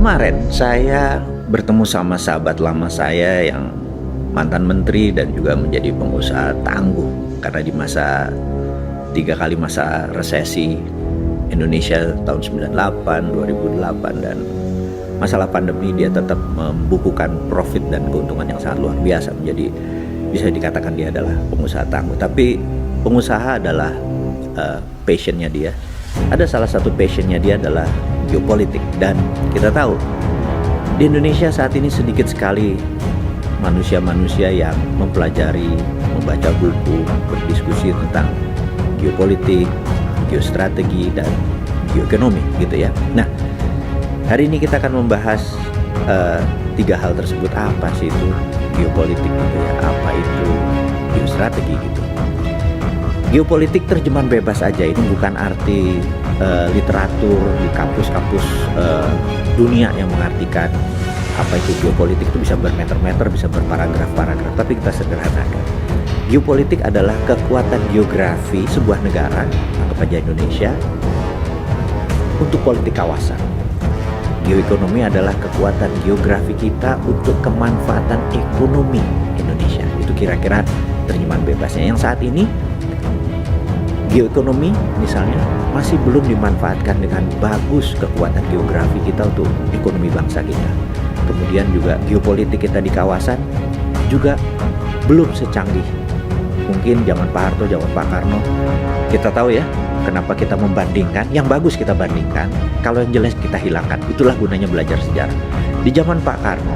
Kemarin saya bertemu sama sahabat lama saya yang mantan menteri dan juga menjadi pengusaha tangguh, karena di masa 3 kali masa resesi Indonesia tahun 98, 2008 dan masalah pandemi, dia tetap membukukan profit dan keuntungan yang sangat luar biasa. Menjadi bisa dikatakan dia adalah pengusaha tangguh. Tapi pengusaha adalah passionnya dia. Ada salah satu passionnya dia adalah geopolitik, dan kita tahu di Indonesia saat ini sedikit sekali manusia-manusia yang mempelajari, membaca buku, berdiskusi tentang geopolitik, geostrategi, dan geoekonomi gitu ya. Nah, hari ini kita akan membahas 3 hal tersebut. Apa sih itu geopolitik gitu ya, apa itu geostrategi gitu. Geopolitik terjemahan bebas aja, ini bukan arti literatur di kampus-kampus dunia yang mengartikan apa itu geopolitik. Itu bisa bermeter-meter, bisa berparagraf-paragraf, tapi kita sederhanakan. Geopolitik adalah kekuatan geografi sebuah negara, anggap aja Indonesia, untuk politik kawasan. Geoekonomi adalah kekuatan geografi kita untuk kemanfaatan ekonomi Indonesia. Itu kira-kira terjemahan bebasnya. Yang saat ini geoekonomi misalnya masih belum dimanfaatkan dengan bagus kekuatan geografi kita untuk ekonomi bangsa kita. Kemudian juga geopolitik kita di kawasan juga belum secanggih mungkin zaman Pak Harto, zaman Pak Karno. Kita tahu ya, kenapa kita membandingkan, yang bagus kita bandingkan, kalau yang jelek kita hilangkan. Itulah gunanya belajar sejarah. Di zaman Pak Karno,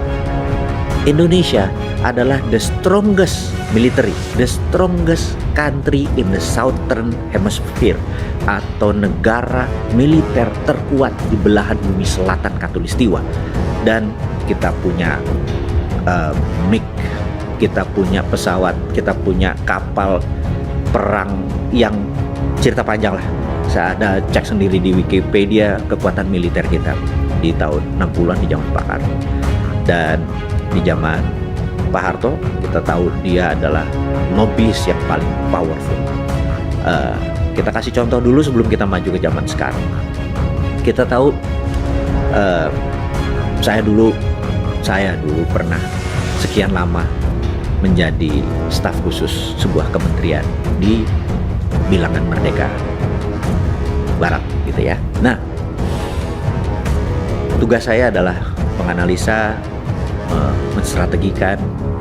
Indonesia adalah the strongest military, the strongest country in the southern hemisphere, atau negara militer terkuat di belahan bumi selatan Khatulistiwa. Dan kita punya MiG, kita punya pesawat, kita punya kapal perang yang cerita panjang lah. Saya ada cek sendiri di Wikipedia kekuatan militer kita di tahun 60-an di zaman Pak Karno. Dan di zaman Pak Harto kita tahu dia adalah lobbyis yang paling powerful. Kita kasih contoh dulu sebelum kita maju ke zaman sekarang. Kita tahu saya dulu pernah sekian lama menjadi staf khusus sebuah kementerian di bilangan Merdeka Barat gitu ya. Nah, tugas saya adalah menganalisa, menstrategikan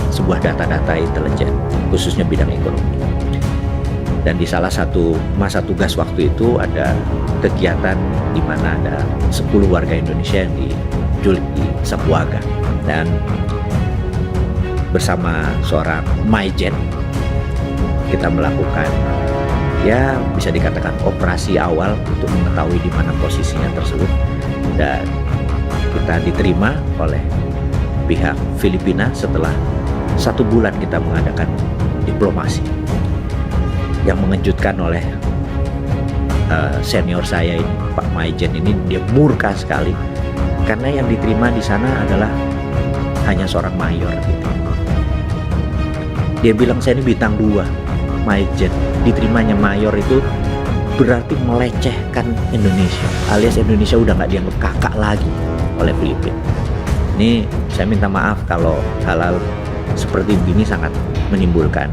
sebuah data-data intelijen, khususnya bidang ekonomi. Dan di salah satu masa tugas waktu itu ada kegiatan di mana ada 10 warga Indonesia yang diculik di Sambuaga, dan bersama seorang Maijen kita melakukan, ya bisa dikatakan operasi awal untuk mengetahui di mana posisinya tersebut. Dan kita diterima oleh pihak Filipina setelah 1 bulan kita mengadakan diplomasi. Yang mengejutkan oleh senior saya ini, Pak Maijen ini, dia murka sekali karena yang diterima di sana adalah hanya seorang mayor gitu. Dia bilang, saya ini bintang 2 Maijen, diterimanya mayor itu berarti melecehkan Indonesia, alias Indonesia udah gak dianggap kakak lagi oleh Filipina. Ini saya minta maaf kalau hal-hal seperti ini sangat menimbulkan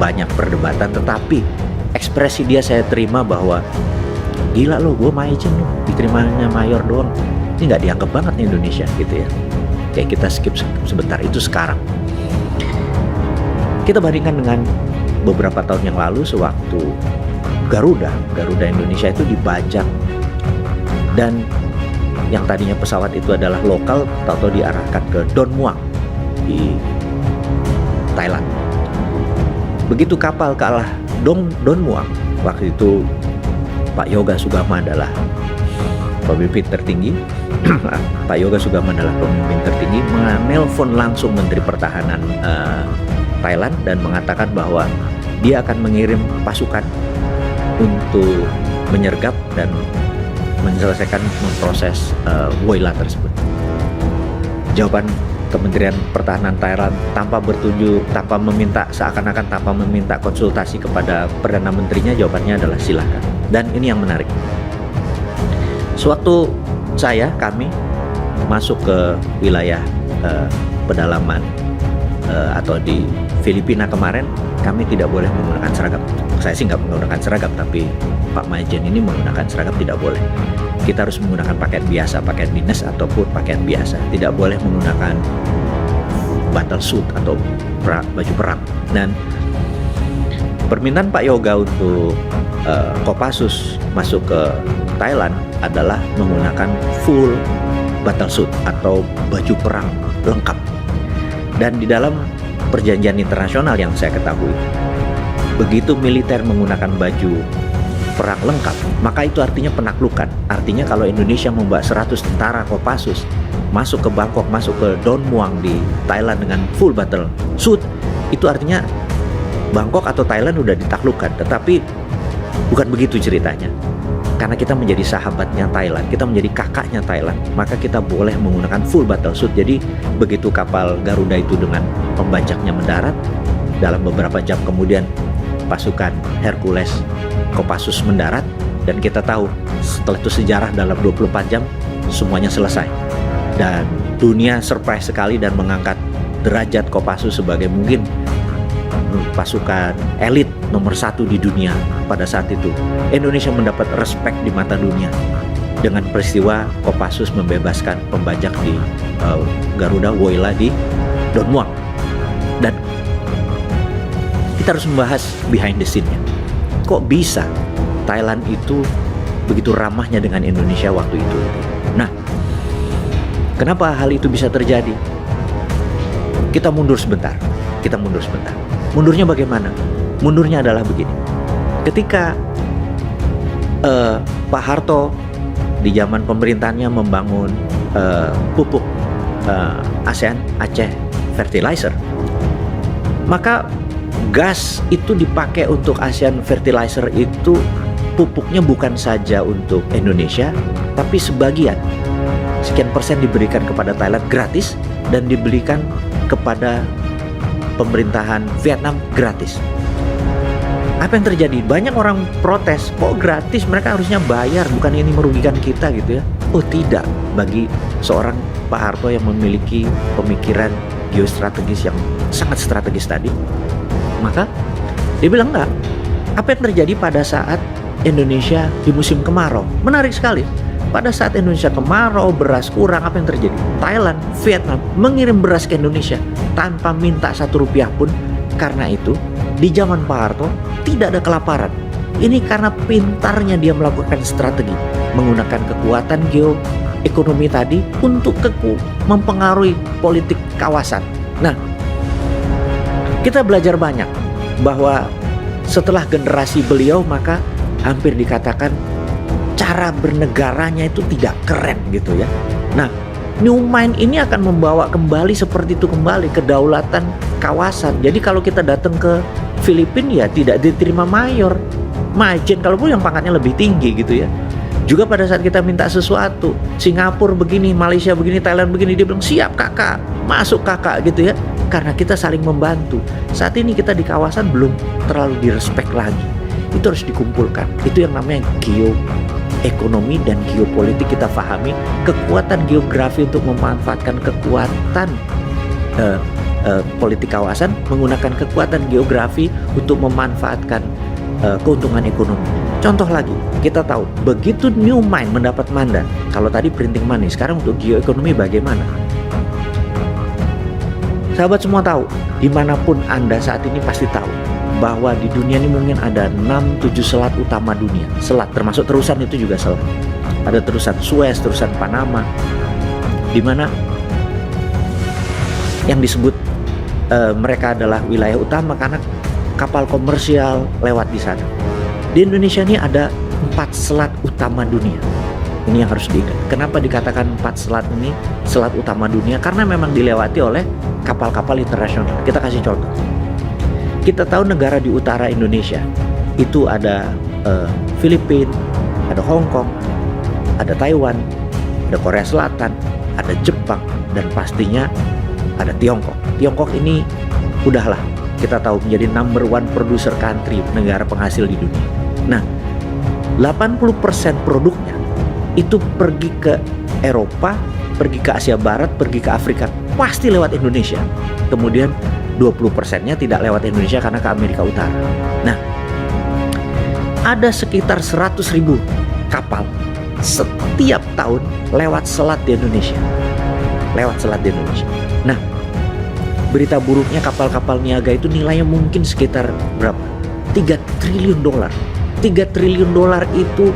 banyak perdebatan, tetapi ekspresi dia saya terima bahwa gila lo, gue Maijen lo, diterimanya mayor doang, ini gak dianggap banget nih Indonesia gitu ya. Kayak kita skip sebentar, itu sekarang. Kita bandingkan dengan beberapa tahun yang lalu sewaktu Garuda Indonesia itu dibajak, dan yang tadinya pesawat itu adalah lokal tahu-tahu diarahkan ke Don Muang di Thailand. Begitu kapal kalah Don Muang, waktu itu Pak Yoga Sugama adalah pemimpin tertinggi. Pak Yoga Sugama adalah pemimpin tertinggi, menelpon langsung Menteri Pertahanan Thailand dan mengatakan bahwa dia akan mengirim pasukan untuk menyergap dan menyelesaikan memproses Woyla tersebut. Jawaban Kementerian Pertahanan Thailand seakan-akan tanpa meminta konsultasi kepada Perdana Menterinya, jawabannya adalah silakan. Dan ini yang menarik. Sewaktu kami masuk ke wilayah pedalaman atau di Filipina kemarin, kami tidak boleh menggunakan seragam. Saya sih nggak menggunakan seragam, tapi Pak Majen ini menggunakan seragam, tidak boleh. Kita harus menggunakan pakaian biasa, pakaian dinas ataupun pakaian biasa. Tidak boleh menggunakan battle suit atau baju perang. Dan permintaan Pak Yoga untuk Kopassus masuk ke Thailand adalah menggunakan full battle suit atau baju perang lengkap. Dan di dalam perjanjian internasional yang saya ketahui, begitu militer menggunakan baju perang lengkap, maka itu artinya penaklukan. Artinya kalau Indonesia membawa 100 tentara Kopassus masuk ke Bangkok, masuk ke Don Muang di Thailand dengan full battle suit, itu artinya Bangkok atau Thailand udah ditaklukkan. Tetapi bukan begitu ceritanya. Karena kita menjadi sahabatnya Thailand, kita menjadi kakaknya Thailand, maka kita boleh menggunakan full battle suit. Jadi begitu kapal Garuda itu dengan pembajaknya mendarat, dalam beberapa jam kemudian pasukan Hercules Kopassus mendarat, dan kita tahu setelah itu sejarah dalam 24 jam semuanya selesai. Dan dunia surprise sekali dan mengangkat derajat Kopassus sebagai mungkin pasukan elit nomor 1 di dunia pada saat itu. Indonesia mendapat respect di mata dunia dengan peristiwa Kopassus membebaskan pembajak di Garuda Woyla di Don Muang. Dan kita harus membahas behind the scene-nya. Kok bisa Thailand itu begitu ramahnya dengan Indonesia waktu itu? Nah, kenapa hal itu bisa terjadi? Kita mundur sebentar. Mundurnya bagaimana? Mundurnya adalah begini. Ketika Pak Harto di zaman pemerintahannya membangun pupuk ASEAN Aceh Fertilizer, maka gas itu dipakai untuk ASEAN Fertilizer itu, pupuknya bukan saja untuk Indonesia, tapi sebagian, sekian persen diberikan kepada Thailand gratis dan diberikan kepada pemerintahan Vietnam gratis. Apa yang terjadi? Banyak orang protes, kok gratis, mereka harusnya bayar, bukan ini merugikan kita gitu ya. Oh tidak, bagi seorang Pak Harto yang memiliki pemikiran geostrategis yang sangat strategis tadi, maka dia bilang enggak. Apa yang terjadi pada saat Indonesia di musim kemarau? Menarik sekali. Pada saat Indonesia kemarau, beras kurang, apa yang terjadi? Thailand, Vietnam mengirim beras ke Indonesia tanpa minta 1 rupiah pun. Karena itu, di zaman Pak Harto tidak ada kelaparan. Ini karena pintarnya dia melakukan strategi, menggunakan kekuatan geoekonomi tadi untuk mempengaruhi politik kawasan. Nah, kita belajar banyak bahwa setelah generasi beliau, maka hampir dikatakan cara bernegaranya itu tidak keren gitu ya. Nah, New Mind ini akan membawa kembali seperti itu, kembali kedaulatan kawasan. Jadi kalau kita datang ke Filipina ya tidak diterima mayor, majen, kalaupun yang pangkatnya lebih tinggi gitu ya. Juga pada saat kita minta sesuatu, Singapura begini, Malaysia begini, Thailand begini, dia bilang siap kakak, masuk kakak gitu ya. Karena kita saling membantu. Saat ini kita di kawasan belum terlalu direspek lagi. Itu harus dikumpulkan. Itu yang namanya geoekonomi dan geopolitik. Kita pahami kekuatan geografi untuk memanfaatkan kekuatan politik kawasan, menggunakan kekuatan geografi untuk memanfaatkan keuntungan ekonomi. Contoh lagi, kita tahu begitu New Mind mendapat mandat, kalau tadi printing money, sekarang untuk geoekonomi bagaimana? Sahabat semua tahu, dimanapun Anda saat ini pasti tahu bahwa di dunia ini mungkin ada 6-7 selat utama dunia. Selat, termasuk terusan itu juga selat. Ada terusan Suez, terusan Panama, di mana yang disebut mereka adalah wilayah utama karena kapal komersial lewat di sana. Di Indonesia ini ada 4 selat utama dunia. Ini yang harus diingat. Kenapa dikatakan 4 selat ini selat utama dunia? Karena memang dilewati oleh kapal-kapal internasional. Kita kasih contoh. Kita tahu negara di utara Indonesia itu ada Filipina, ada Hong Kong, ada Taiwan, ada Korea Selatan, ada Jepang, dan pastinya ada Tiongkok. Tiongkok ini udahlah kita tahu menjadi number 1 producer country, negara penghasil di dunia. Nah, 80% produknya itu pergi ke Eropa, pergi ke Asia Barat, pergi ke Afrika, pasti lewat Indonesia. Kemudian 20%-nya tidak lewat Indonesia karena ke Amerika Utara. Nah, ada sekitar 100.000 kapal setiap tahun lewat selat di Indonesia. Nah, berita buruknya kapal-kapal niaga itu nilainya mungkin sekitar berapa? 3 triliun dolar. 3 triliun dolar itu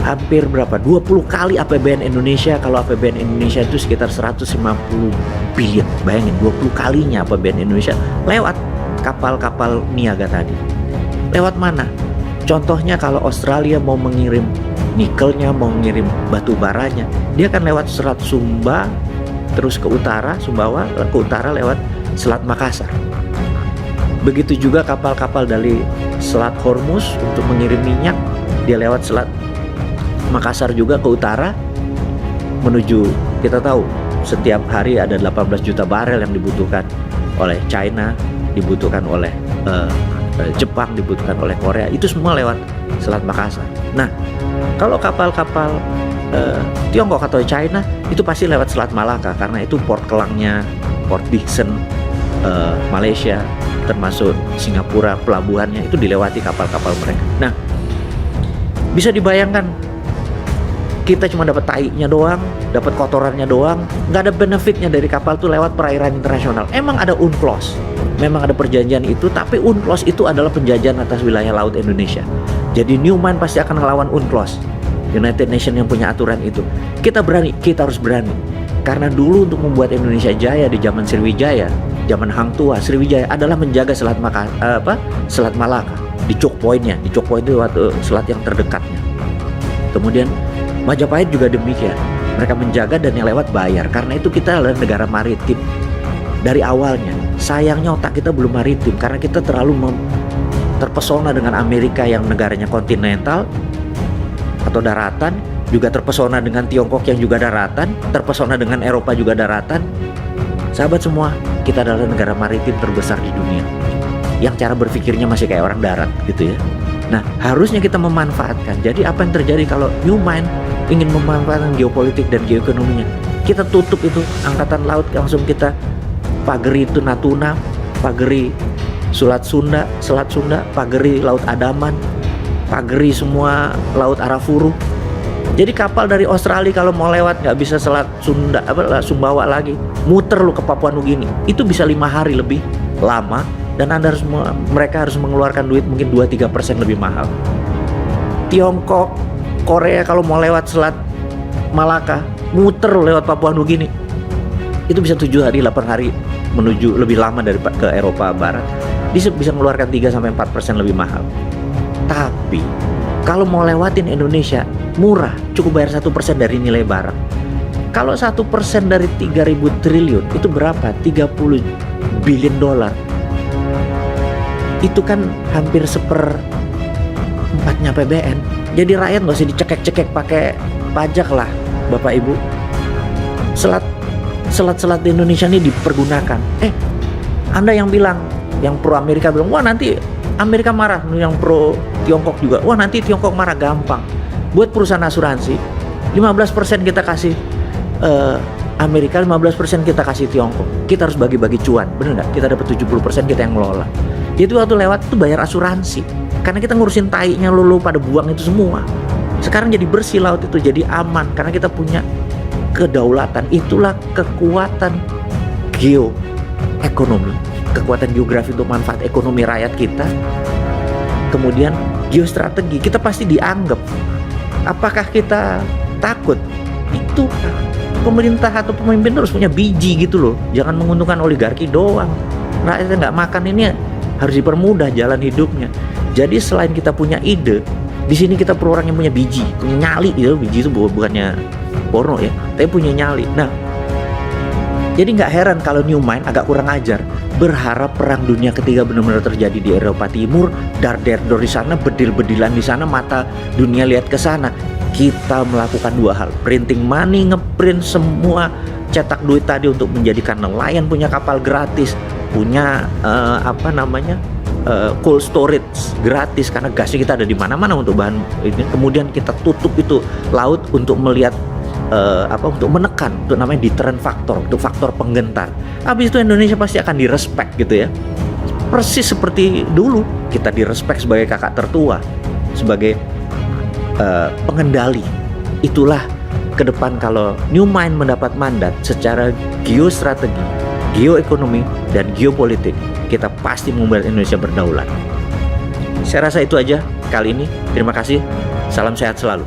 hampir berapa? 20 kali APBN Indonesia. Kalau APBN Indonesia itu sekitar 150 billion. Bayangin 20 kalinya APBN Indonesia lewat kapal-kapal niaga tadi. Lewat mana? Contohnya kalau Australia mau mengirim nikelnya, mau mengirim batu baranya, dia akan lewat Selat Sumba, terus ke utara, Sumbawa, ke utara lewat Selat Makassar. Begitu juga kapal-kapal dari Selat Hormuz untuk mengirim minyak, dia lewat Selat Makassar juga ke utara menuju, kita tahu setiap hari ada 18 juta barel yang dibutuhkan oleh China, dibutuhkan oleh Jepang, dibutuhkan oleh Korea, itu semua lewat Selat Makassar. Nah, kalau kapal-kapal Tiongkok atau China itu pasti lewat Selat Malaka karena itu port kelangnya, Port Dickson, Malaysia, termasuk Singapura, pelabuhannya itu dilewati kapal-kapal mereka. Nah, bisa dibayangkan kita cuma dapat tainya doang, dapat kotorannya doang, nggak ada benefitnya dari kapal tuh lewat perairan internasional. Emang ada UNCLOS, memang ada perjanjian itu, tapi UNCLOS itu adalah penjajahan atas wilayah laut Indonesia. Jadi Newman pasti akan melawan UNCLOS, United Nations yang punya aturan itu. Kita berani, kita harus berani. Karena dulu untuk membuat Indonesia jaya di zaman Sriwijaya, zaman Hang Tuah, Sriwijaya adalah menjaga Selat Malaka di choke point-nya. Di choke point itu selat yang terdekatnya. Kemudian Majapahit juga demikian. Mereka menjaga dan yang lewat bayar. Karena itu kita adalah negara maritim dari awalnya. Sayangnya otak kita belum maritim karena kita terlalu terpesona dengan Amerika yang negaranya kontinental atau daratan, juga terpesona dengan Tiongkok yang juga daratan, terpesona dengan Eropa juga daratan. Sahabat semua, kita adalah negara maritim terbesar di dunia yang cara berpikirnya masih kayak orang darat gitu ya. Nah, harusnya kita memanfaatkan. Jadi apa yang terjadi kalau Newman ingin memanfaatkan geopolitik dan geoekonominya? Kita tutup itu angkatan laut, langsung kita pageri itu Natuna, pageri Selat Sunda, pageri Laut Andaman, pageri semua Laut Arafuru. Jadi kapal dari Australia kalau mau lewat nggak bisa Selat Sunda, Sumbawa lagi, muter lu ke Papua Nugini. Itu bisa 5 hari lebih lama dan mereka harus mengeluarkan duit mungkin 2-3% lebih mahal. Tiongkok, Korea kalau mau lewat Selat Malaka, muter lewat Papua Nugini. Itu bisa 7 hari, 8 hari menuju lebih lama dari ke Eropa Barat. Bisa mengeluarkan 3-4% lebih mahal. Tapi kalau mau lewatin Indonesia murah, cukup bayar 1% dari nilai barang. Kalau 1% dari 3.000 triliun itu berapa? 30 billion dolar. Itu kan hampir 1/4 APBN. Jadi rakyat nggak usah dicekek-cekek pakai pajak lah, Bapak Ibu. Selat-selat di Indonesia ini dipergunakan. Anda yang bilang, yang pro Amerika bilang, wah nanti Amerika marah. Yang pro Tiongkok juga, wah nanti Tiongkok marah. Gampang. Buat perusahaan asuransi, 15% kita kasih Amerika, 15% kita kasih Tiongkok. Kita harus bagi-bagi cuan, bener nggak? Kita dapat 70%, kita yang ngelola. Itu waktu lewat itu bayar asuransi. Karena kita ngurusin tainya lu pada buang itu semua. Sekarang jadi bersih laut itu, jadi aman karena kita punya kedaulatan. Itulah kekuatan geoekonomi, kekuatan geografi untuk manfaat ekonomi rakyat kita. Kemudian geostrategi, kita pasti dianggap. Apakah kita takut? Itu pemerintah atau pemimpin harus punya biji gitu loh. Jangan menguntungkan oligarki doang. Rakyatnya nggak makan, ini harus dipermudah jalan hidupnya. Jadi selain kita punya ide, di sini kita perlu orang yang punya biji, punya nyali gitu. Biji itu bukannya porno ya, tapi punya nyali. Nah, jadi nggak heran kalau Newman agak kurang ajar, berharap perang dunia ketiga benar-benar terjadi di Eropa Timur, dar-der-dor di sana, bedil-bedilan di sana, mata dunia lihat ke sana. Kita melakukan 2 hal, printing money, ngeprint semua, cetak duit tadi untuk menjadikan nelayan punya kapal gratis, punya cold storage gratis karena gasnya kita ada di mana-mana untuk bahan ini. Kemudian kita tutup itu laut untuk melihat untuk menekan, untuk namanya deterrent factor, untuk faktor penggentar. Habis itu Indonesia pasti akan direspek gitu ya. Persis seperti dulu kita direspek sebagai kakak tertua, sebagai pengendali. Itulah ke depan kalau New Mind mendapat mandat secara geostrategi, geoekonomi, dan geopolitik, kita pasti membuat Indonesia berdaulat. Saya rasa itu aja kali ini. Terima kasih. Salam sehat selalu.